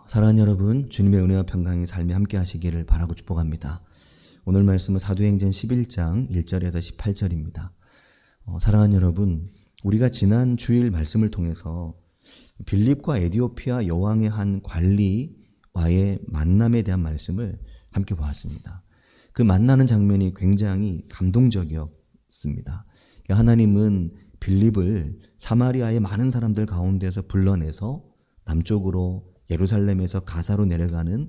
사랑하는 여러분, 주님의 은혜와 평강이 삶에 함께 하시기를 바라고 축복합니다. 오늘 말씀은 사도행전 11장 1절에서 18절입니다. 사랑하는 여러분, 우리가 지난 주일 말씀을 통해서 빌립과 에디오피아 여왕의 한 관리와의 만남에 대한 말씀을 함께 보았습니다. 그 만나는 장면이 굉장히 감동적이었습니다. 하나님은 빌립을 사마리아의 많은 사람들 가운데서 불러내서 남쪽으로 예루살렘에서 가사로 내려가는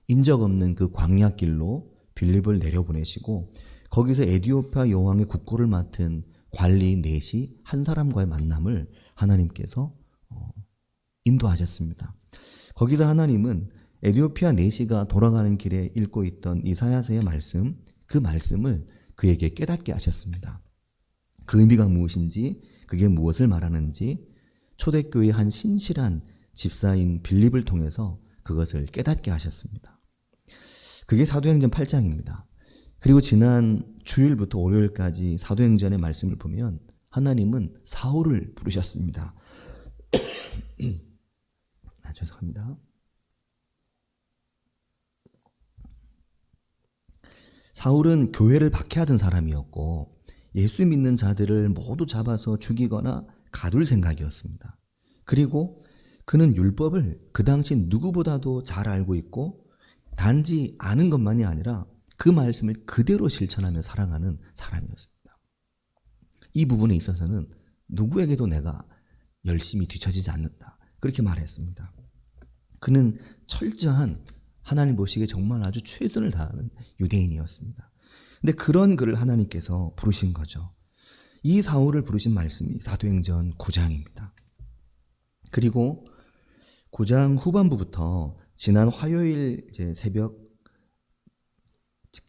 인적 없는 그 광야길로 빌립을 내려보내시고 거기서 에디오피아 여왕의 국고를 맡은 관리 넷이 한 사람과의 만남을 하나님께서 인도하셨습니다. 거기서 하나님은 에디오피아 넷이가 돌아가는 길에 읽고 있던 이사야서의 말씀, 그 말씀을 그에게 깨닫게 하셨습니다. 그 의미가 무엇인지, 그게 무엇을 말하는지 초대교회의 한 신실한 집사인 빌립을 통해서 그것을 깨닫게 하셨습니다. 그게 사도행전 8장입니다. 그리고 지난 주일부터 월요일까지 사도행전의 말씀을 보면 하나님은 사울을 부르셨습니다. 죄송합니다. 사울은 교회를 박해하던 사람이었고 예수 믿는 자들을 모두 잡아서 죽이거나 가둘 생각이었습니다. 그리고 그는 율법을 그 당시 누구보다도 잘 알고 있고 단지 아는 것만이 아니라 그 말씀을 그대로 실천하며 살아가는 사람이었습니다. 이 부분에 있어서는 누구에게도 내가 열심히 뒤처지지 않는다. 그렇게 말했습니다. 그는 철저한 하나님 보시기에 정말 아주 최선을 다하는 유대인이었습니다. 근데 그런 그를 하나님께서 부르신 거죠. 이 사울을 부르신 말씀이 사도행전 9장입니다. 그리고 9장 후반부부터 지난 화요일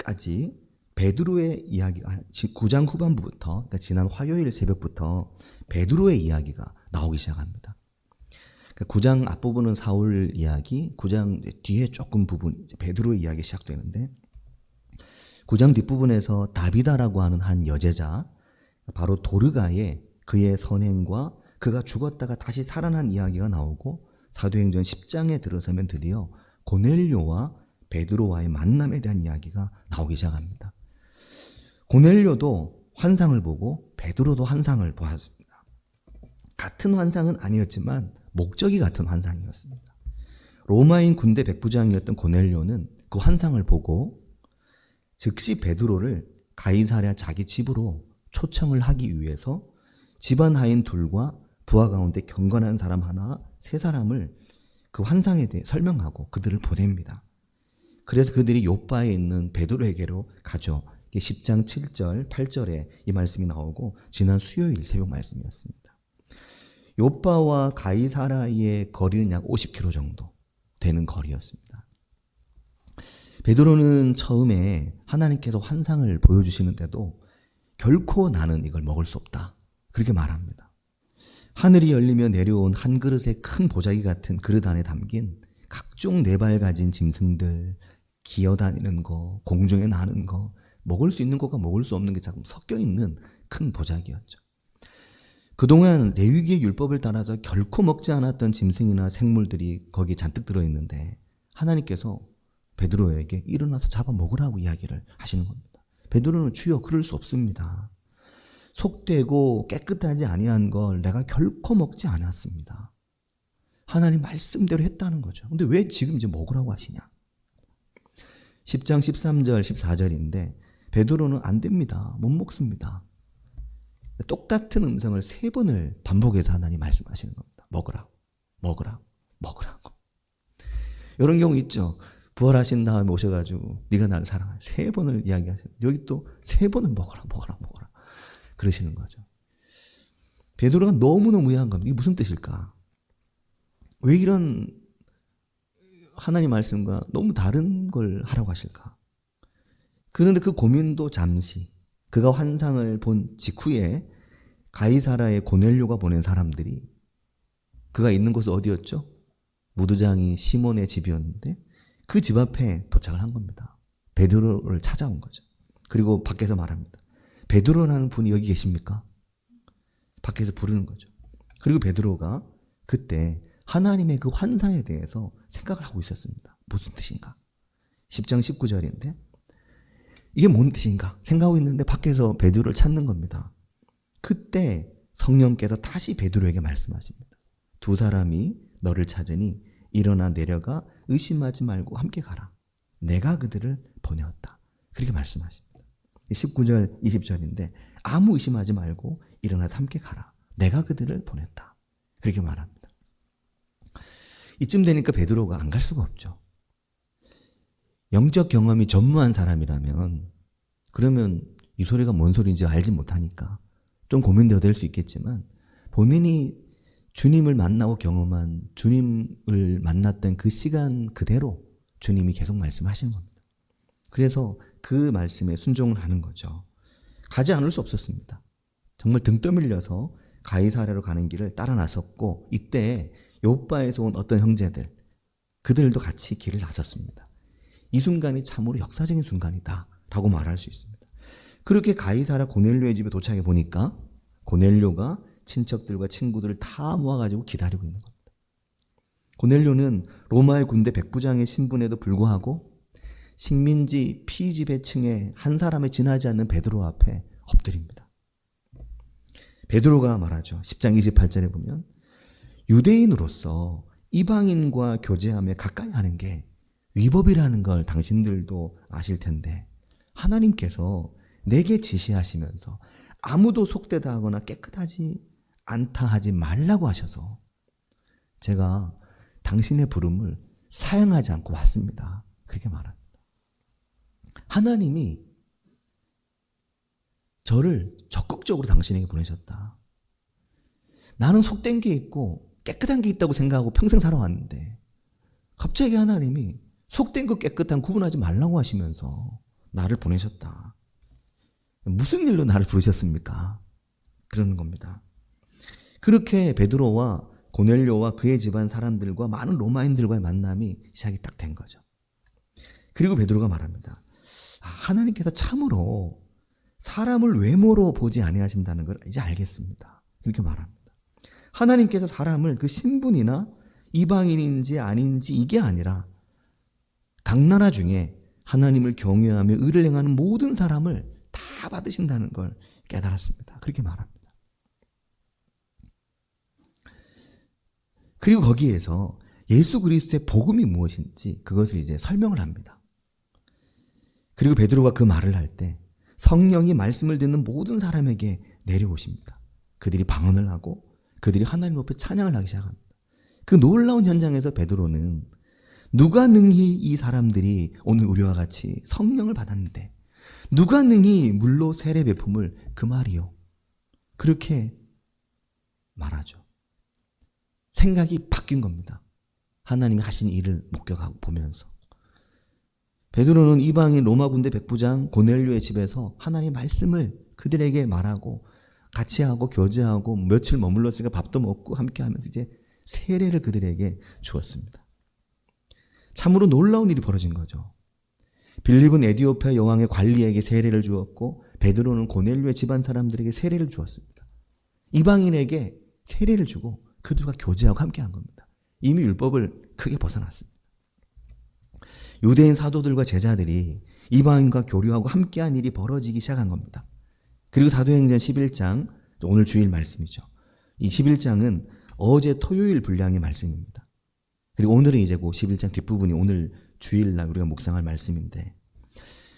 새벽까지 베드로의 이야기가 9장 후반부부터 그러니까 지난 화요일 새벽부터 베드로의 이야기가 나오기 시작합니다. 9장 앞부분은 사울 이야기, 9장 뒤에 조금 부분 베드로의 이야기 시작되는데 9장 뒷부분에서 다비다라고 하는 한 여제자 바로 도르가의 그의 선행과 그가 죽었다가 다시 살아난 이야기가 나오고 사도행전 10장에 들어서면 드디어 고넬료와 베드로와의 만남에 대한 이야기가 나오기 시작합니다. 고넬료도 환상을 보고 베드로도 환상을 보았습니다. 같은 환상은 아니었지만 목적이 같은 환상이었습니다. 로마인 군대 백부장이었던 고넬료는 그 환상을 보고 즉시 베드로를 가이사랴 자기 집으로 초청을 하기 위해서 집안 하인 둘과 부하 가운데 경건한 사람 하나, 세 사람을 그 환상에 대해 설명하고 그들을 보냅니다. 그래서 그들이 요빠에 있는 베드로에게로 가죠. 10장 7절, 8절에 이 말씀이 나오고 지난 수요일 새벽 말씀이었습니다. 요빠와 가이사라의 거리는 약 50km 정도 되는 거리였습니다. 베드로는 처음에 하나님께서 환상을 보여주시는데도 결코 나는 이걸 먹을 수 없다. 그렇게 말합니다. 하늘이 열리며 내려온 한 그릇의 큰 보자기 같은 그릇 안에 담긴 각종 네 발 가진 짐승들, 기어다니는 거, 공중에 나는 거, 먹을 수 있는 것과 먹을 수 없는 게 자꾸 섞여 있는 큰 보자기였죠. 그동안 레위기의 율법을 따라서 결코 먹지 않았던 짐승이나 생물들이 거기 잔뜩 들어있는데 하나님께서 베드로에게 일어나서 잡아 먹으라고 이야기를 하시는 겁니다. 베드로는 주여 그럴 수 없습니다. 속되고 깨끗하지 아니한 걸 내가 결코 먹지 않았습니다. 하나님 말씀대로 했다는 거죠. 근데 왜 지금 이제 먹으라고 하시냐? 10장 13절 14절인데 베드로는 안 됩니다. 못 먹습니다. 똑같은 음성을 3번을 반복해서 하나님 말씀하시는 겁니다. 먹으라고, 먹으라고, 먹으라고. 이런 경우 있죠. 부활하신 다음에 오셔가지고 네가 나를 사랑해 3번을 이야기하시는 여기 또 3번을 먹어라 먹어라 먹어라 그러시는 거죠. 베드로가 너무너무 의아한 겁니다. 이게 무슨 뜻일까? 왜 이런 하나님 말씀과 너무 다른 걸 하라고 하실까? 그런데 그 고민도 잠시 그가 환상을 본 직후에 가이사라의 고넬료가 보낸 사람들이 그가 있는 곳은 어디였죠? 무두장이 시몬의 집이었는데 그 집 앞에 도착을 한 겁니다. 베드로를 찾아온 거죠. 그리고 밖에서 말합니다. 베드로라는 분이 여기 계십니까? 밖에서 부르는 거죠. 그리고 베드로가 그때 하나님의 그 환상에 대해서 생각을 하고 있었습니다. 무슨 뜻인가? 10장 19절인데 이게 뭔 뜻인가 생각하고 있는데 밖에서 베드로를 찾는 겁니다. 그때 성령께서 다시 베드로에게 말씀하십니다. 두 사람이 너를 찾으니 일어나 내려가 의심하지 말고 함께 가라. 내가 그들을 보내었다. 그렇게 말씀하십니다. 19절 20절인데 아무 의심하지 말고 일어나서 함께 가라. 내가 그들을 보냈다. 그렇게 말합니다. 이쯤 되니까 베드로가 안 갈 수가 없죠. 영적 경험이 전무한 사람이라면 그러면 이 소리가 뭔 소리인지 알지 못하니까 좀 고민되어 될 수 있겠지만 본인이 주님을 만나고 경험한 주님을 만났던 그 시간 그대로 주님이 계속 말씀하시는 겁니다. 그래서 그 말씀에 순종을 하는 거죠. 가지 않을 수 없었습니다. 정말 등 떠밀려서 가이사랴로 가는 길을 따라 나섰고 이때 요바에서 온 어떤 형제들 그들도 같이 길을 나섰습니다. 이 순간이 참으로 역사적인 순간이다 라고 말할 수 있습니다. 그렇게 가이사랴 고넬료의 집에 도착해 보니까 고넬료가 친척들과 친구들을 다 모아가지고 기다리고 있는 겁니다. 고넬료는 로마의 군대 백부장의 신분에도 불구하고 식민지 피지배층의 한 사람에 지나지 않는 베드로 앞에 엎드립니다. 베드로가 말하죠. 10장 28절에 보면 유대인으로서 이방인과 교제하며 가까이 하는 게 위법이라는 걸 당신들도 아실 텐데 하나님께서 내게 지시하시면서 아무도 속되다 하거나 깨끗하지 않다 하지 말라고 하셔서 제가 당신의 부름을 사양하지 않고 왔습니다. 그렇게 말합니다. 하나님이 저를 적극적으로 당신에게 보내셨다. 나는 속된 게 있고 깨끗한 게 있다고 생각하고 평생 살아왔는데 갑자기 하나님이 속된 것 깨끗한 구분하지 말라고 하시면서 나를 보내셨다. 무슨 일로 나를 부르셨습니까? 그러는 겁니다. 그렇게 베드로와 고넬료와 그의 집안 사람들과 많은 로마인들과의 만남이 시작이 딱 된 거죠. 그리고 베드로가 말합니다. 하나님께서 참으로 사람을 외모로 보지 아니하신다는 걸 이제 알겠습니다. 이렇게 말합니다. 하나님께서 사람을 그 신분이나 이방인인지 아닌지 이게 아니라 각 나라 중에 하나님을 경외하며 의를 행하는 모든 사람을 다 받으신다는 걸 깨달았습니다. 그렇게 말합니다. 그리고 거기에서 예수 그리스도의 복음이 무엇인지 그것을 이제 설명을 합니다. 그리고 베드로가 그 말을 할 때 성령이 말씀을 듣는 모든 사람에게 내려오십니다. 그들이 방언을 하고 그들이 하나님 앞에 찬양을 하기 시작합니다. 그 놀라운 현장에서 베드로는 누가 능히 이 사람들이 오늘 우리와 같이 성령을 받았는데 누가 능히 물로 세례 베품을 그 말이요. 그렇게 말하죠. 생각이 바뀐 겁니다. 하나님이 하신 일을 목격하고 보면서. 베드로는 이방인 로마 군대 백부장 고넬료의 집에서 하나님의 말씀을 그들에게 말하고 같이 하고 교제하고 며칠 머물렀으니까 밥도 먹고 함께 하면서 이제 세례를 그들에게 주었습니다. 참으로 놀라운 일이 벌어진 거죠. 빌립은 에디오피아 여왕의 관리에게 세례를 주었고 베드로는 고넬료의 집안 사람들에게 세례를 주었습니다. 이방인에게 세례를 주고 그들과 교제하고 함께한 겁니다. 이미 율법을 크게 벗어났습니다. 유대인 사도들과 제자들이 이방인과 교류하고 함께한 일이 벌어지기 시작한 겁니다. 그리고 사도행전 11장, 오늘 주일 말씀이죠. 이 11장은 어제 토요일 분량의 말씀입니다. 그리고 오늘은 이제 그 11장 뒷부분이 오늘 주일날 우리가 묵상할 말씀인데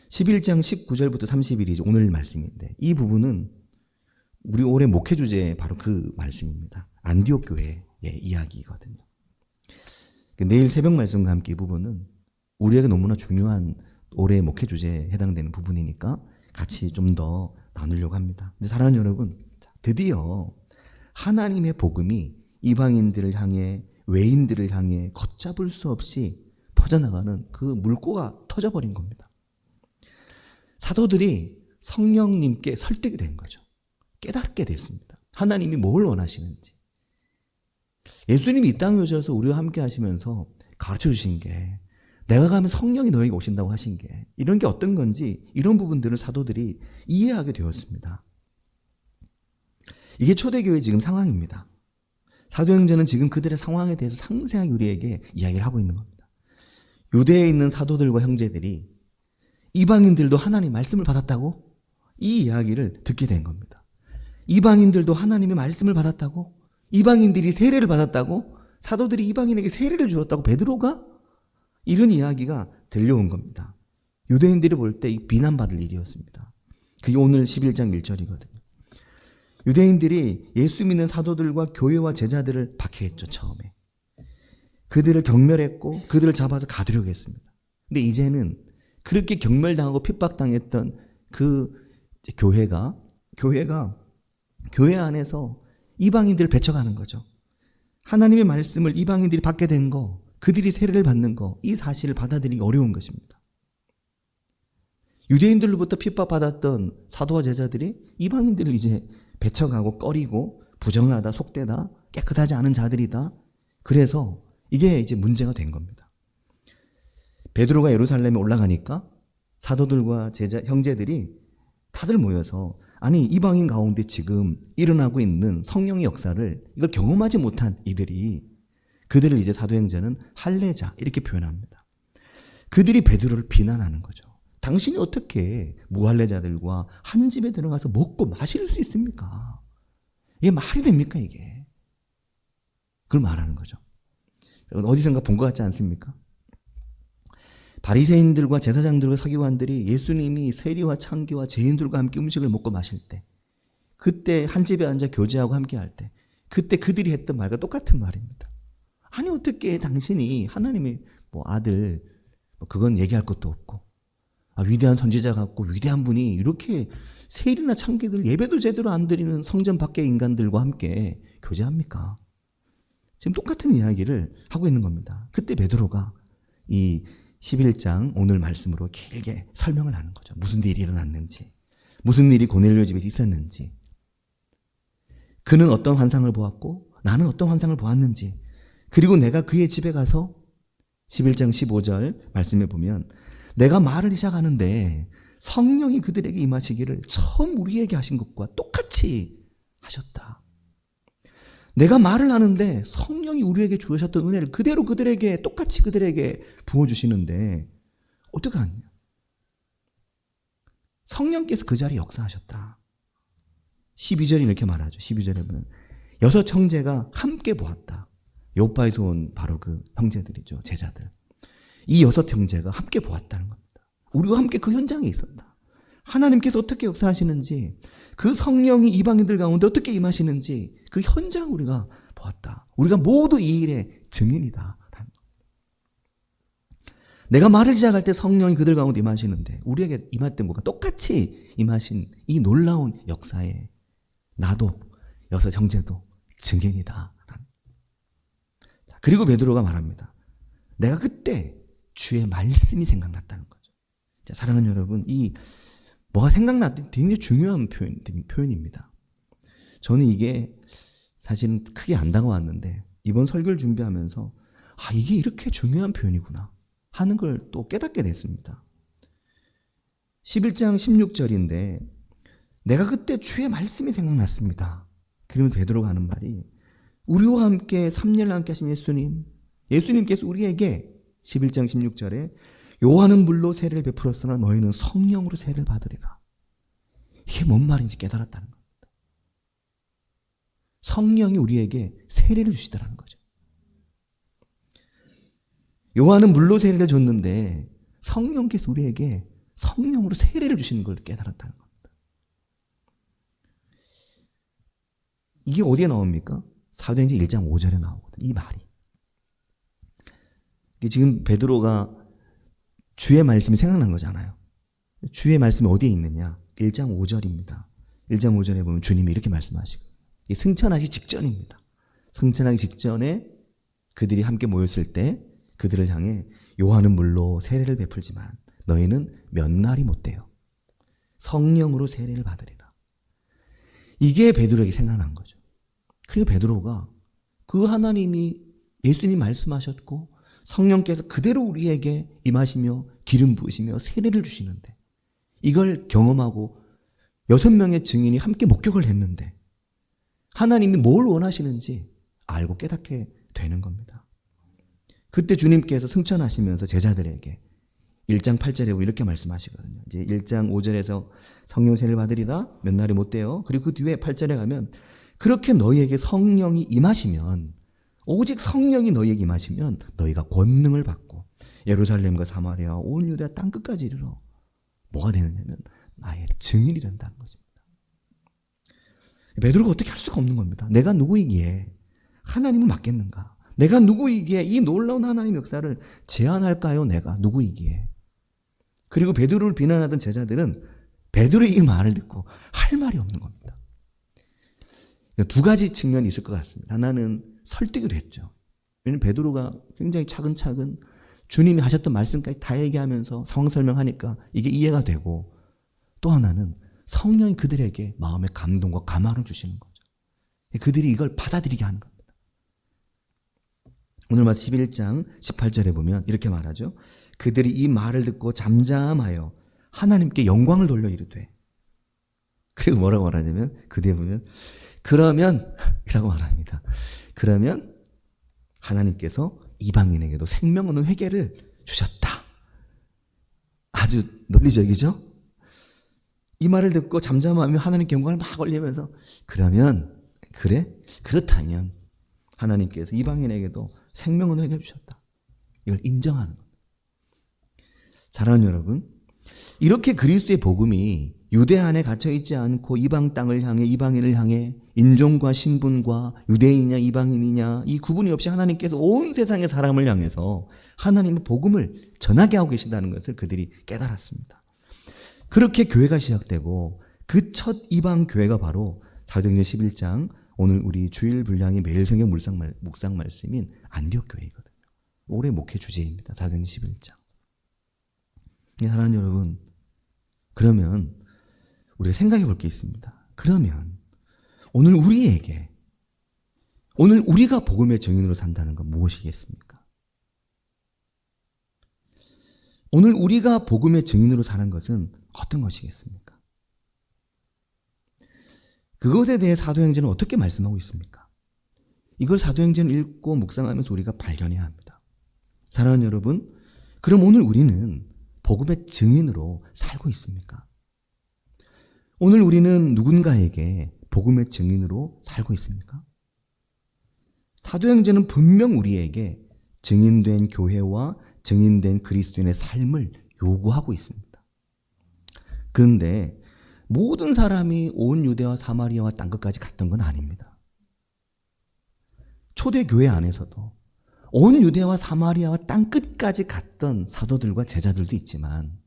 11장 19절부터 30일이 오늘 말씀인데 이 부분은 우리 올해 목회 주제 바로 그 말씀입니다. 안디옥 교회의 이야기거든요. 내일 새벽 말씀과 함께 이 부분은 우리에게 너무나 중요한 올해 목회 주제에 해당되는 부분이니까 같이 좀 더 나누려고 합니다. 근데 사랑하는 여러분, 드디어 하나님의 복음이 이방인들을 향해 외인들을 향해 걷잡을 수 없이 퍼져나가는 그 물꼬가 터져버린 겁니다. 사도들이 성령님께 설득이 된 거죠. 깨닫게 됐습니다. 하나님이 뭘 원하시는지. 예수님이 이 땅에 오셔서 우리와 함께 하시면서 가르쳐 주신 게 내가 가면 성령이 너에게 오신다고 하신 게 이런 게 어떤 건지 이런 부분들을 사도들이 이해하게 되었습니다. 이게 초대교회 지금 상황입니다. 사도행전은 지금 그들의 상황에 대해서 상세하게 우리에게 이야기를 하고 있는 겁니다. 유대에 있는 사도들과 형제들이 이방인들도 하나님 말씀을 받았다고 이 이야기를 듣게 된 겁니다. 이방인들도 하나님의 말씀을 받았다고, 이방인들이 세례를 받았다고, 사도들이 이방인에게 세례를 주었다고 베드로가 이런 이야기가 들려온 겁니다. 유대인들이 볼 때 비난받을 일이었습니다. 그게 오늘 11장 1절이거든요. 유대인들이 예수 믿는 사도들과 교회와 제자들을 박해했죠, 처음에. 그들을 경멸했고 그들을 잡아서 가두려고 했습니다. 근데 이제는 그렇게 경멸당하고 핍박당했던 그 교회가 교회 안에서 이방인들을 배척하는 거죠. 하나님의 말씀을 이방인들이 받게 된 거, 그들이 세례를 받는 거, 이 사실을 받아들이기 어려운 것입니다. 유대인들로부터 핍박받았던 사도와 제자들이 이방인들을 이제 배척하고 꺼리고 부정하다, 속되다, 깨끗하지 않은 자들이다. 그래서 이게 이제 문제가 된 겁니다. 베드로가 예루살렘에 올라가니까 사도들과 제자, 형제들이 다들 모여서 아니 이방인 가운데 지금 일어나고 있는 성령의 역사를 이걸 경험하지 못한 이들이 그들을 이제 사도행전은 할례자 이렇게 표현합니다. 그들이 베드로를 비난하는 거죠. 당신이 어떻게 무할례자들과 한 집에 들어가서 먹고 마실 수 있습니까? 이게 말이 됩니까 이게? 그걸 말하는 거죠. 어디선가 본 것 같지 않습니까? 바리새인들과 제사장들과 서기관들이 예수님이 세리와 창기와 죄인들과 함께 음식을 먹고 마실 때, 그때 한 집에 앉아 교제하고 함께 할 때, 그때 그들이 했던 말과 똑같은 말입니다. 아니 어떻게 당신이 하나님의 아들, 그건 얘기할 것도 없고, 위대한 선지자 같고 위대한 분이 이렇게 세리나 창기들 예배도 제대로 안 드리는 성전 밖의 인간들과 함께 교제합니까? 지금 똑같은 이야기를 하고 있는 겁니다. 그때 베드로가 이 11장 오늘 말씀으로 길게 설명을 하는 거죠. 무슨 일이 일어났는지, 무슨 일이 고넬료 집에서 있었는지, 그는 어떤 환상을 보았고 나는 어떤 환상을 보았는지, 그리고 내가 그의 집에 가서 11장 15절 말씀에 보면 내가 말을 시작하는데 성령이 그들에게 임하시기를 처음 우리에게 하신 것과 똑같이 하셨다. 내가 말을 하는데 성령이 우리에게 주셨던 은혜를 그대로 그들에게 똑같이 그들에게 부어주시는데 어떻게 하냐? 성령께서 그 자리에 역사하셨다. 12절이 이렇게 말하죠. 12절에 보면 여섯 형제가 함께 보았다. 요파에서 온 바로 그 형제들이죠. 제자들. 이 여섯 형제가 함께 보았다는 겁니다. 우리와 함께 그 현장에 있었다. 하나님께서 어떻게 역사하시는지, 그 성령이 이방인들 가운데 어떻게 임하시는지 그 현장을 우리가 보았다. 우리가 모두 이 일의 증인이다. 내가 말을 시작할 때 성령이 그들 가운데 임하시는데 우리에게 임했던 것과 똑같이 임하신 이 놀라운 역사에 나도 여섯 형제도 증인이다. 그리고 베드로가 말합니다. 내가 그때 주의 말씀이 생각났다는 거죠. 자, 사랑하는 여러분, 이 뭐가 생각났던 굉장히 중요한 표현입니다. 저는 이게 사실은 크게 안 다가왔는데 이번 설교를 준비하면서 이게 이렇게 중요한 표현이구나 하는 걸 또 깨닫게 됐습니다. 11장 16절인데 내가 그때 주의 말씀이 생각났습니다. 그러면 베드로가 하는 말이 우리와 함께 3년을 함께 하신 예수님께서 우리에게 11장 16절에 요한은 물로 세례를 베풀었으나 너희는 성령으로 세례를 받으리라. 이게 뭔 말인지 깨달았다는 겁니다. 성령이 우리에게 세례를 주시더라는 거죠. 요한은 물로 세례를 줬는데 성령께서 우리에게 성령으로 세례를 주시는 걸 깨달았다는 겁니다. 이게 어디에 나옵니까? 사도행전 1장 5절에 나오거든요. 이 말이. 지금 베드로가 주의 말씀이 생각난 거잖아요. 주의 말씀이 어디에 있느냐? 1장 5절입니다. 1장 5절에 보면 주님이 이렇게 말씀하시고 승천하기 직전입니다. 승천하기 직전에 그들이 함께 모였을 때 그들을 향해 요한은 물로 세례를 베풀지만 너희는 몇 날이 못 돼요. 성령으로 세례를 받으리라. 이게 베드로에게 생각난 거죠. 그리고 베드로가 그 하나님이 예수님 말씀하셨고 성령께서 그대로 우리에게 임하시며 기름 부으시며 세례를 주시는데 이걸 경험하고 6명의 증인이 함께 목격을 했는데 하나님이 뭘 원하시는지 알고 깨닫게 되는 겁니다. 그때 주님께서 승천하시면서 제자들에게 1장 8절에 보면 이렇게 말씀하시거든요. 이제 1장 5절에서 성령 세례를 받으리라 몇 날이 못 돼요. 그리고 그 뒤에 8절에 가면 그렇게 너희에게 성령이 임하시면, 오직 성령이 너희에게 임하시면 너희가 권능을 받고 예루살렘과 사마리아 온 유대아 땅 끝까지 이르러 뭐가 되느냐면 나의 증인이 된다는 것입니다. 베드로가 어떻게 할 수가 없는 겁니다. 내가 누구이기에 하나님을 맡겠는가? 내가 누구이기에 이 놀라운 하나님의 역사를 제한할까요? 내가 누구이기에? 그리고 베드로를 비난하던 제자들은 베드로의 이 말을 듣고 할 말이 없는 겁니다. 두 가지 측면이 있을 것 같습니다. 하나는 설득이 됐죠. 왜냐하면 베드로가 굉장히 차근차근 주님이 하셨던 말씀까지 다 얘기하면서 상황 설명하니까 이게 이해가 되고, 또 하나는 성령이 그들에게 마음의 감동과 감화를 주시는 거죠. 그들이 이걸 받아들이게 하는 겁니다. 오늘 마태 11장 18절에 보면 이렇게 말하죠. 그들이 이 말을 듣고 잠잠하여 하나님께 영광을 돌려 이르되, 그리고 뭐라고 말하냐면 그 뒤에 보면 그러면 이라고 말합니다. 그러면 하나님께서 이방인에게도 생명 얻는 회개를 주셨다. 아주 논리적이죠? 이 말을 듣고 잠잠하며 하나님께 영광을 막 올리면서 그러면 그래? 그렇다면 하나님께서 이방인에게도 생명 얻는 회개를 주셨다. 이걸 인정하는 겁니다. 사랑하는 여러분, 이렇게 그리스도의 복음이 유대 안에 갇혀있지 않고 이방 땅을 향해, 이방인을 향해 인종과 신분과 유대인이냐 이방인이냐 이 구분이 없이 하나님께서 온 세상의 사람을 향해서 하나님의 복음을 전하게 하고 계신다는 것을 그들이 깨달았습니다. 그렇게 교회가 시작되고 그 첫 이방 교회가 바로 사도행전 11장, 오늘 우리 주일 분량의 매일 성경 묵상 말씀인 안디옥 교회이거든요. 올해 목회 주제입니다. 사도행전 11장. 사랑하는 여러분, 그러면 우리가 생각해 볼 게 있습니다. 그러면 오늘 우리가 복음의 증인으로 산다는 건 무엇이겠습니까? 오늘 우리가 복음의 증인으로 사는 것은 어떤 것이겠습니까? 그것에 대해 사도행전은 어떻게 말씀하고 있습니까? 이걸 사도행전을 읽고 묵상하면서 우리가 발견해야 합니다. 사랑하는 여러분, 그럼 오늘 우리는 복음의 증인으로 살고 있습니까? 오늘 우리는 누군가에게 복음의 증인으로 살고 있습니까? 사도행전은 분명 우리에게 증인된 교회와 증인된 그리스도인의 삶을 요구하고 있습니다. 그런데 모든 사람이 온 유대와 사마리아와 땅끝까지 갔던 건 아닙니다. 초대교회 안에서도 온 유대와 사마리아와 땅끝까지 갔던 사도들과 제자들도 있지만,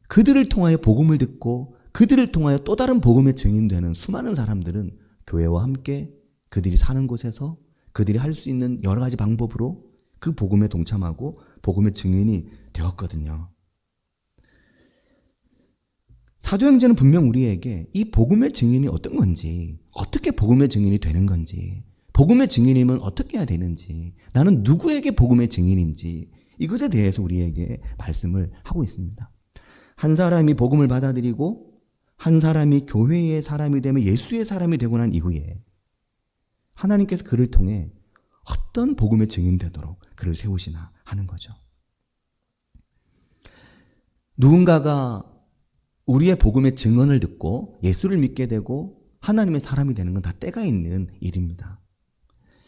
그들을 통하여 복음을 듣고 그들을 통하여 또 다른 복음의 증인되는 수많은 사람들은 교회와 함께 그들이 사는 곳에서 그들이 할 수 있는 여러 가지 방법으로 그 복음에 동참하고 복음의 증인이 되었거든요. 사도행전은 분명 우리에게 이 복음의 증인이 어떤 건지, 어떻게 복음의 증인이 되는 건지, 복음의 증인이면 어떻게 해야 되는지, 나는 누구에게 복음의 증인인지, 이것에 대해서 우리에게 말씀을 하고 있습니다. 한 사람이 복음을 받아들이고 한 사람이 교회의 사람이 되면 예수의 사람이 되고 난 이후에 하나님께서 그를 통해 어떤 복음의 증인 되도록 그를 세우시나 하는 거죠. 누군가가 우리의 복음의 증언을 듣고 예수를 믿게 되고 하나님의 사람이 되는 건 다 때가 있는 일입니다.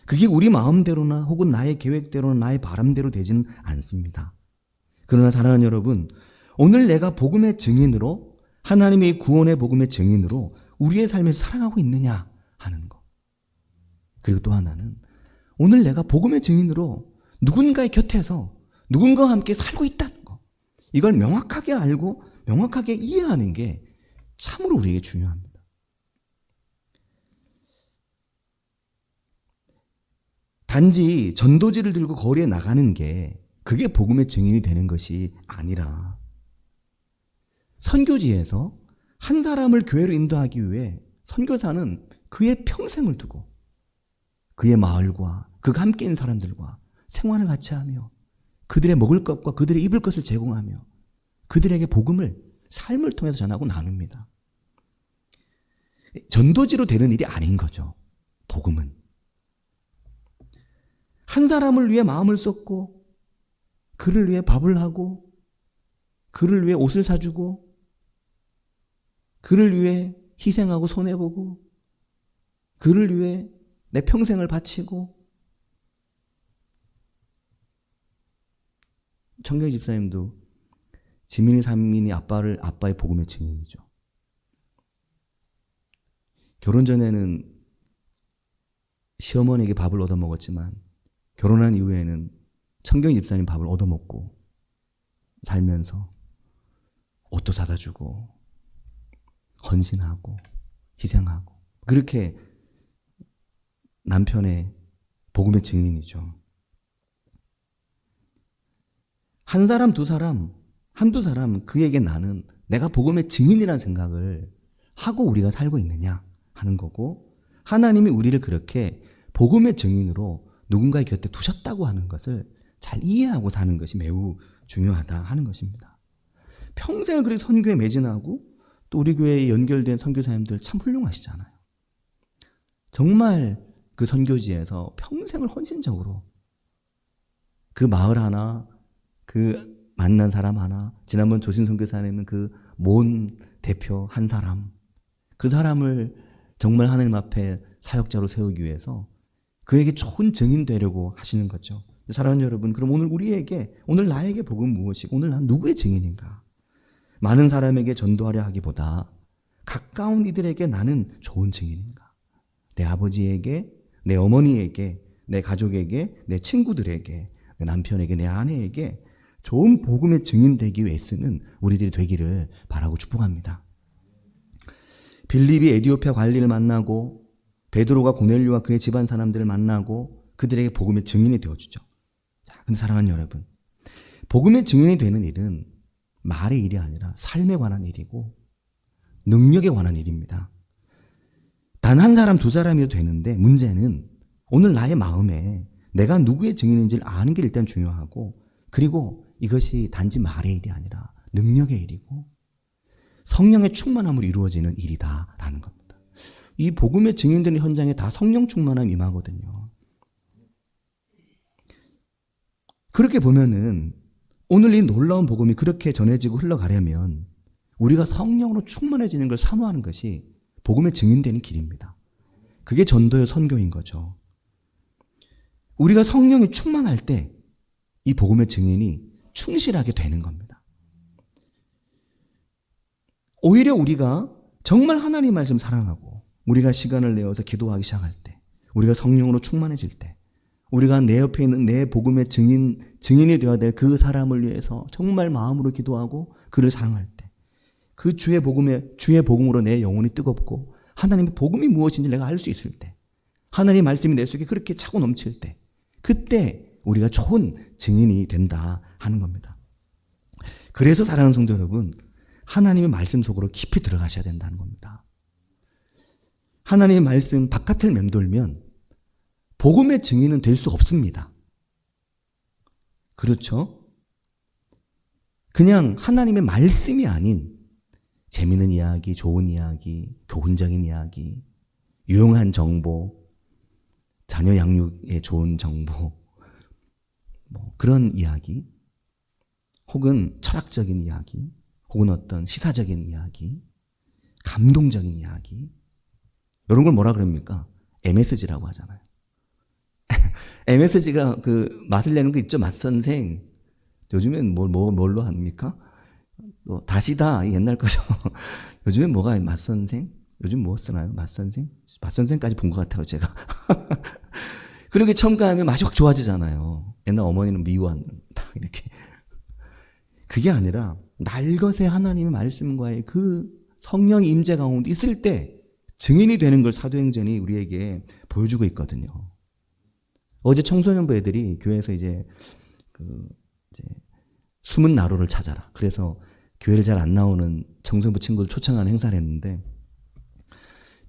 그게 우리 마음대로나 혹은 나의 계획대로나 나의 바람대로 되지는 않습니다. 그러나 사랑하는 여러분, 오늘 내가 복음의 증인으로, 하나님의 구원의 복음의 증인으로 우리의 삶을 살아가고 있느냐 하는 것. 그리고 또 하나는 오늘 내가 복음의 증인으로 누군가의 곁에서 누군가와 함께 살고 있다는 것. 이걸 명확하게 알고 명확하게 이해하는 게 참으로 우리에게 중요합니다. 단지 전도지를 들고 거리에 나가는 게 그게 복음의 증인이 되는 것이 아니라, 선교지에서 한 사람을 교회로 인도하기 위해 선교사는 그의 평생을 두고 그의 마을과 그가 함께 있는 사람들과 생활을 같이 하며 그들의 먹을 것과 그들의 입을 것을 제공하며 그들에게 복음을 삶을 통해서 전하고 나눕니다. 전도지로 되는 일이 아닌 거죠. 복음은. 한 사람을 위해 마음을 쏟고, 그를 위해 밥을 하고, 그를 위해 옷을 사주고, 그를 위해 희생하고 손해보고, 그를 위해 내 평생을 바치고. 청경희 집사님도 지민이 삼민이 아빠의 복음의 증인이죠. 결혼 전에는 시어머니에게 밥을 얻어먹었지만 결혼한 이후에는 청경희 집사님 밥을 얻어먹고 살면서 옷도 사다 주고 헌신하고 희생하고, 그렇게 남편의 복음의 증인이죠. 한 사람, 두 사람, 한두 사람 그에게 나는 내가 복음의 증인이라는 생각을 하고 우리가 살고 있느냐 하는 거고, 하나님이 우리를 그렇게 복음의 증인으로 누군가의 곁에 두셨다고 하는 것을 잘 이해하고 사는 것이 매우 중요하다 하는 것입니다. 평생을 그렇게 선교에 매진하고 또 우리 교회에 연결된 선교사님들 참 훌륭하시잖아요. 정말 그 선교지에서 평생을 헌신적으로 그 마을 하나, 그 만난 사람 하나, 지난번 조신 선교사님은 그 몬 대표 한 사람, 그 사람을 정말 하나님 앞에 사역자로 세우기 위해서 그에게 좋은 증인 되려고 하시는 거죠. 사랑하는 여러분, 그럼 오늘 나에게 복음 무엇이고 오늘 난 누구의 증인인가? 많은 사람에게 전도하려 하기보다 가까운 이들에게 나는 좋은 증인인가? 내 아버지에게, 내 어머니에게, 내 가족에게, 내 친구들에게, 내 남편에게, 내 아내에게 좋은 복음의 증인 되기 위해 쓰는 우리들이 되기를 바라고 축복합니다. 빌립이 에디오피아 관리를 만나고 베드로가 고넬료와 그의 집안 사람들을 만나고 그들에게 복음의 증인이 되어주죠. 자, 근데 사랑하는 여러분, 복음의 증인이 되는 일은 말의 일이 아니라 삶에 관한 일이고 능력에 관한 일입니다. 단 한 사람, 두 사람이어도 되는데 문제는 오늘 나의 마음에 내가 누구의 증인인지를 아는 게 일단 중요하고, 그리고 이것이 단지 말의 일이 아니라 능력의 일이고 성령의 충만함으로 이루어지는 일이다라는 겁니다. 이 복음의 증인되는 현장에 다 성령 충만함이 임하거든요. 그렇게 보면은 오늘 이 놀라운 복음이 그렇게 전해지고 흘러가려면 우리가 성령으로 충만해지는 걸 사모하는 것이 복음의 증인되는 길입니다. 그게 전도요 선교인 거죠. 우리가 성령이 충만할 때 이 복음의 증인이 충실하게 되는 겁니다. 오히려 우리가 정말 하나님 말씀 사랑하고 우리가 시간을 내어서 기도하기 시작할 때, 우리가 성령으로 충만해질 때, 우리가 내 옆에 있는 내 복음의 증인이 되어야 될 그 사람을 위해서 정말 마음으로 기도하고 그를 사랑할 때, 그 주의 복음으로 내 영혼이 뜨겁고 하나님의 복음이 무엇인지 내가 알 수 있을 때, 하나님의 말씀이 내 속에 그렇게 차고 넘칠 때, 그때 우리가 좋은 증인이 된다 하는 겁니다. 그래서 사랑하는 성도 여러분, 하나님의 말씀 속으로 깊이 들어가셔야 된다는 겁니다. 하나님의 말씀 바깥을 맴돌면 복음의 증인은 될 수 없습니다. 그렇죠? 그냥 하나님의 말씀이 아닌 재미있는 이야기, 좋은 이야기, 교훈적인 이야기, 유용한 정보, 자녀 양육에 좋은 정보, 그런 이야기, 혹은 철학적인 이야기, 혹은 어떤 시사적인 이야기, 감동적인 이야기, 이런 걸 뭐라 그럽니까? MSG라고 하잖아요. MSG가 그 맛을 내는 거 있죠? 맛선생. 요즘엔 뭘로 합니까? 다시다, 옛날 거죠. 요즘엔 뭐가 맛선생? 요즘 뭐 쓰나요? 맛선생? 맛선생까지 본 것 같아요, 제가. 그렇게 첨가하면 맛이 확 좋아지잖아요. 옛날 어머니는 미원, 딱 이렇게. 그게 아니라, 날것의 하나님의 말씀과의 그 성령의 임재 가운데 있을 때 증인이 되는 걸 사도행전이 우리에게 보여주고 있거든요. 어제 청소년부 애들이 교회에서 이제 숨은 나로를 찾아라. 그래서 교회를 잘 안 나오는 청소년부 친구들 초청하는 행사를 했는데,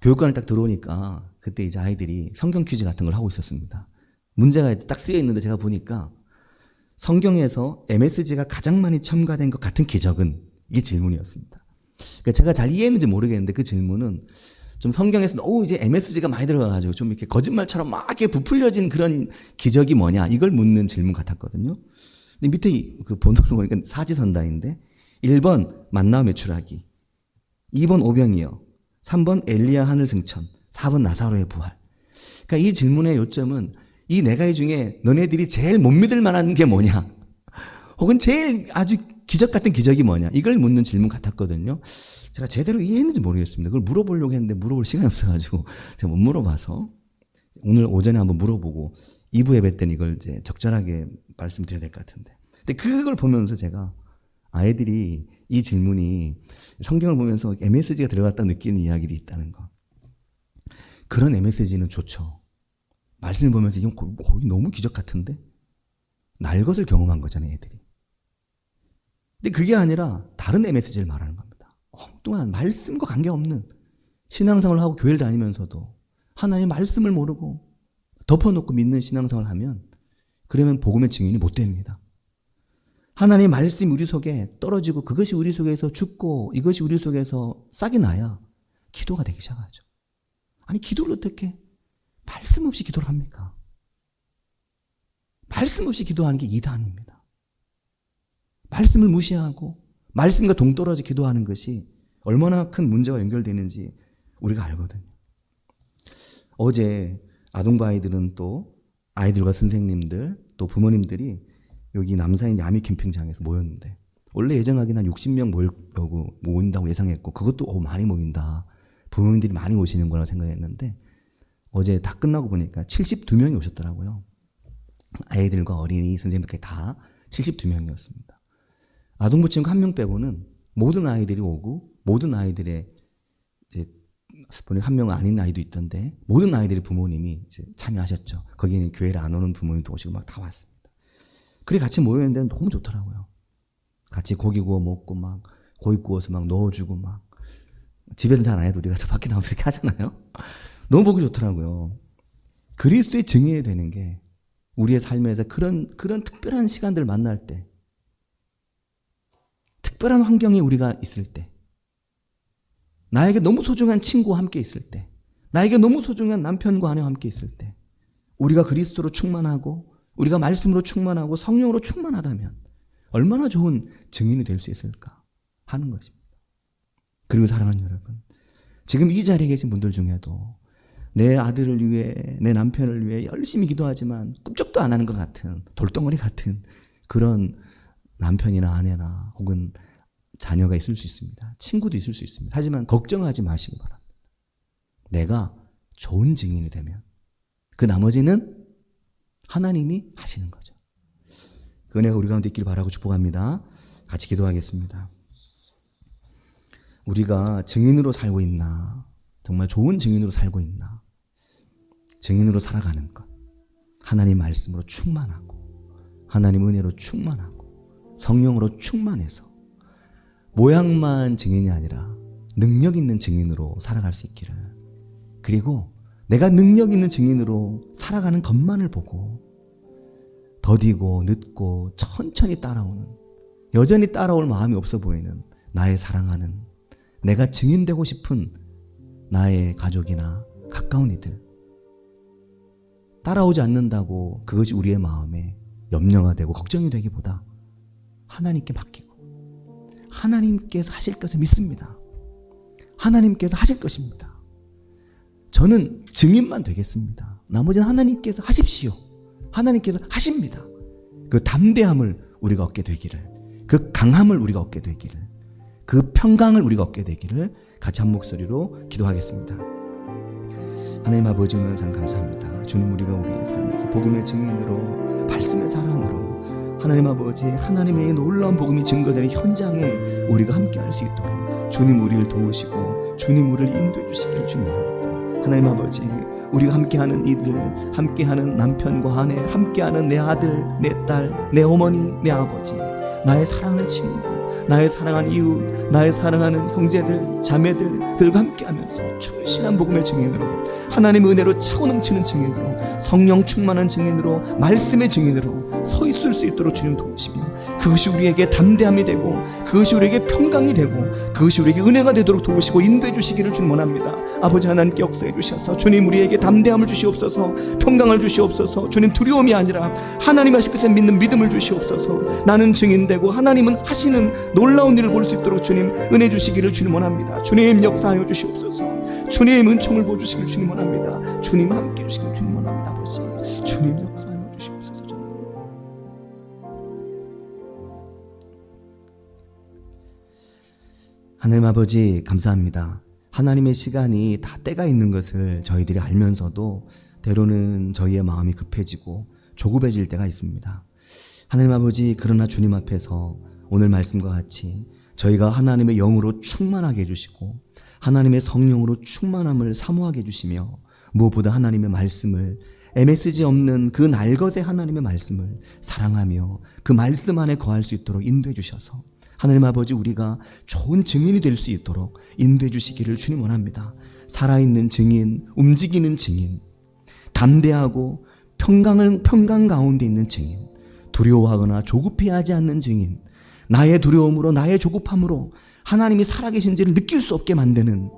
교육관을 딱 들어오니까 그때 이제 아이들이 성경 퀴즈 같은 걸 하고 있었습니다. 문제가 딱 쓰여 있는데 제가 보니까 성경에서 MSG가 가장 많이 첨가된 것 같은 기적은, 이게 질문이었습니다. 그러니까 제가 잘 이해했는지 모르겠는데 그 질문은 좀 성경에서 너무 이제 MSG가 많이 들어가가지고 좀 이렇게 거짓말처럼 막 이렇게 부풀려진 그런 기적이 뭐냐 이걸 묻는 질문 같았거든요. 근데 밑에 그 본문을 보니까 사지선다인데 1번 만나와 메추라기, 2번 오병이어, 3번 엘리야 하늘 승천, 4번 나사로의 부활. 그러니까 이 질문의 요점은 이 네 가지 중에 너네들이 제일 못 믿을 만한 게 뭐냐, 혹은 제일 아주 기적 같은 기적이 뭐냐, 이걸 묻는 질문 같았거든요. 제가 제대로 이해했는지 모르겠습니다. 그걸 물어보려고 했는데 물어볼 시간이 없어가지고 제가 못 물어봐서 오늘 오전에 한번 물어보고 2부 예배 때는 이걸 이제 적절하게 말씀드려야 될 것 같은데. 근데 그걸 보면서 제가 아이들이 이 질문이 성경을 보면서 MSG가 들어갔다 느끼는 이야기들이 있다는 거. 그런 MSG는 좋죠. 말씀을 보면서 이건 거의 너무 기적 같은데? 날 것을 경험한 거잖아요, 애들이. 근데 그게 아니라 다른 MSG를 말하는 겁니다. 엉뚱한 말씀과 관계없는 신앙생활을 하고 교회를 다니면서도 하나님 말씀을 모르고 덮어놓고 믿는 신앙생활을 하면 그러면 복음의 증인이 못 됩니다. 하나님의 말씀이 우리 속에 떨어지고 그것이 우리 속에서 죽고 이것이 우리 속에서 싹이 나야 기도가 되기 시작하죠. 아니 기도를 어떻게 말씀 없이 기도를 합니까? 말씀 없이 기도하는 게 이단입니다. 말씀을 무시하고 말씀과 동떨어져 기도하는 것이 얼마나 큰 문제와 연결되는지 우리가 알거든요. 어제 아동부 아이들은 또 아이들과 선생님들 또 부모님들이 여기 남사인 야미 캠핑장에서 모였는데 원래 예정하기는 한 60명 모인다고 예상했고 그것도 많이 모인다. 부모님들이 많이 오시는 거라고 생각했는데 어제 다 끝나고 보니까 72명이 오셨더라고요. 아이들과 어린이 선생님들까지 다 72명이었습니다. 아동부 친구 1명 빼고는 모든 아이들이 오고 모든 아이들의 이제 보니까 1명 아닌 아이도 있던데 모든 아이들의 부모님이 이제 참여하셨죠. 거기는 교회를 안 오는 부모님도 오시고 막 다 왔습니다. 그래 같이 모였는데 너무 좋더라고요. 같이 고기 구워 먹고 막 고기 구워서 막 넣어주고 막 집에서는 잘 안 해도 우리가 밖에 나가서 이렇게 하잖아요. 너무 보기 좋더라고요. 그리스도의 증인이 되는 게 우리의 삶에서 그런 특별한 시간들을 만날 때 특별한 환경에 우리가 있을 때 나에게 너무 소중한 친구와 함께 있을 때 나에게 너무 소중한 남편과 아내와 함께 있을 때 우리가 그리스도로 충만하고 우리가 말씀으로 충만하고 성령으로 충만하다면 얼마나 좋은 증인이 될 수 있을까 하는 것입니다. 그리고 사랑하는 여러분, 지금 이 자리에 계신 분들 중에도 내 아들을 위해 내 남편을 위해 열심히 기도하지만 꿈쩍도 안 하는 것 같은 돌덩어리 같은 그런 남편이나 아내나 혹은 자녀가 있을 수 있습니다. 친구도 있을 수 있습니다. 하지만 걱정하지 마시기 바랍니다. 내가 좋은 증인이 되면 그 나머지는 하나님이 하시는 거죠. 그 은혜가 우리 가운데 있기를 바라고 축복합니다. 같이 기도하겠습니다. 우리가 증인으로 살고 있나, 정말 좋은 증인으로 살고 있나, 증인으로 살아가는 것, 하나님 말씀으로 충만하고 하나님 은혜로 충만하고 성령으로 충만해서 모양만 증인이 아니라 능력 있는 증인으로 살아갈 수 있기를, 그리고 내가 능력 있는 증인으로 살아가는 것만을 보고 더디고 늦고 천천히 따라오는, 여전히 따라올 마음이 없어 보이는 나의 사랑하는, 내가 증인되고 싶은 나의 가족이나 가까운 이들, 따라오지 않는다고 그것이 우리의 마음에 염려가 되고 걱정이 되기보다 하나님께 맡기고 하나님께서 하실 것을 믿습니다. 하나님께서 하실 것입니다. 저는 증인만 되겠습니다. 나머지는 하나님께서 하십시오. 하나님께서 하십니다. 그 담대함을 우리가 얻게 되기를, 그 강함을 우리가 얻게 되기를, 그 평강을 우리가 얻게 되기를 같이 한 목소리로 기도하겠습니다. 하나님 아버지 은혜의 삶 감사합니다. 주님, 우리가 우리의 삶에서 복음의 증인으로, 말씀의 사람으로 하나님 아버지, 하나님의 놀라운 복음이 증거되는 현장에 우리가 함께 할 수 있도록 주님 우리를 도우시고 주님 우리를 인도해 주시기를 주님합니다. 하나님 아버지, 우리가 함께하는 이들, 함께하는 남편과 아내, 함께하는 내 아들, 내 딸, 내 어머니, 내 아버지, 나의 사랑하는 친구, 나의 사랑하는 이웃, 나의 사랑하는 형제들, 자매들, 그들과 함께하면서 충실한 복음의 증인으로, 하나님의 은혜로 차고 넘치는 증인으로, 성령 충만한 증인으로, 말씀의 증인으로 서 있을 수 있도록 주님 도우시며, 그것이 우리에게 담대함이 되고 그것이 우리에게 평강이 되고 그것이 우리에게 은혜가 되도록 도우시고 인도해 주시기를 주님 원합니다. 아버지 하나님께 역사해 주셔서 주님 우리에게 담대함을 주시옵소서, 평강을 주시옵소서. 주님 두려움이 아니라 하나님 하실 것에 믿는 믿음을 주시옵소서. 나는 증인되고 하나님은 하시는 놀라운 일을 볼 수 있도록 주님 은혜 주시기를 주님 원합니다. 주님 역사하여 주시옵소서. 주님 은총을 보여주시길 주님 원합니다. 주님 함께 해주시길 주님 원합니다. 아버지 주님 역사하여 주시옵소서. 하나님 아버지 감사합니다. 하나님의 시간이 다 때가 있는 것을 저희들이 알면서도 때로는 저희의 마음이 급해지고 조급해질 때가 있습니다. 하나님 아버지, 그러나 주님 앞에서 오늘 말씀과 같이 저희가 하나님의 영으로 충만하게 해주시고 하나님의 성령으로 충만함을 사모하게 해주시며 무엇보다 하나님의 말씀을 MSG 없는 그 날것의 하나님의 말씀을 사랑하며 그 말씀 안에 거할 수 있도록 인도해 주셔서 하나님 아버지 우리가 좋은 증인이 될 수 있도록 인도해 주시기를 주님 원합니다. 살아있는 증인, 움직이는 증인, 담대하고 평강 가운데 있는 증인, 두려워하거나 조급해하지 않는 증인, 나의 두려움으로 나의 조급함으로 하나님이 살아계신지를 느낄 수 없게 만드는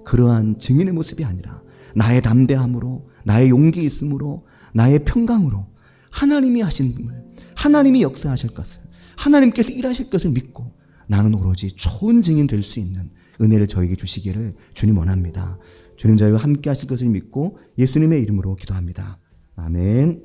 그러한 증인의 모습이 아니라 나의 담대함으로, 나의 용기 있음으로, 나의 평강으로 하나님이 하신 을, 하나님이 역사하실 것을, 하나님께서 일하실 것을 믿고 나는 오로지 좋은 증인 될 수 있는 은혜를 저에게 주시기를 주님 원합니다. 주님 저희와 함께 하실 것을 믿고 예수님의 이름으로 기도합니다. 아멘.